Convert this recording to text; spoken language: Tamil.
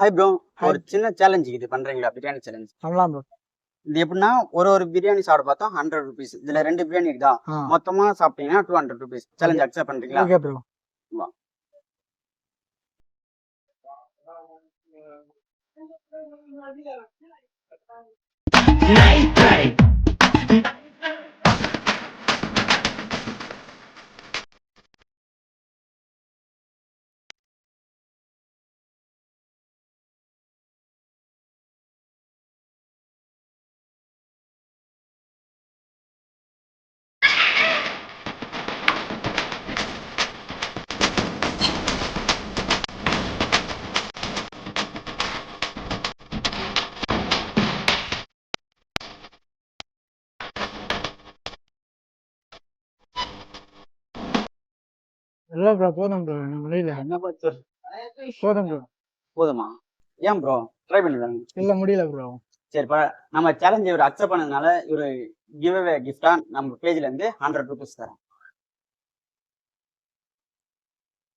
ஹாய் ப்ரோ, ஒரு சின்ன சேலஞ்ச் இது பண்றீங்களா? பிரியாணி சேலஞ்ச். பண்ணலாம் ப்ரோ. இது எப்படின்னா ஒரு பிரியாணி சாப்பிட பார்த்தா 100 ருபீஸ். இதுல 2 பிரியாணி இருக்குதா? மொத்தமா சாப்பிட்டீங்கன்னா 200 ருபீஸ். சேலஞ்ச் அக்செப்ட் பண்றீங்களா? Okay bro. வா. இல்ல ப்ரோ, போதும் ப்ரோ, எனக்கு முடியல. என்ன பார்த்து போதும் ப்ரோ. போதுமா? ஏன் ப்ரோ? ட்ரை பண்ணிடுறாங்க. இல்ல முடியல ப்ரோ. சரிப்பா, நம்ம சேலஞ்ச் இவர் அக்செப்ட் பண்ணதுனால இவரு கிவ் அவே கிஃப்டா நம்ம பேஜ்ல இருந்து 100 ருபீஸ் தரேன்.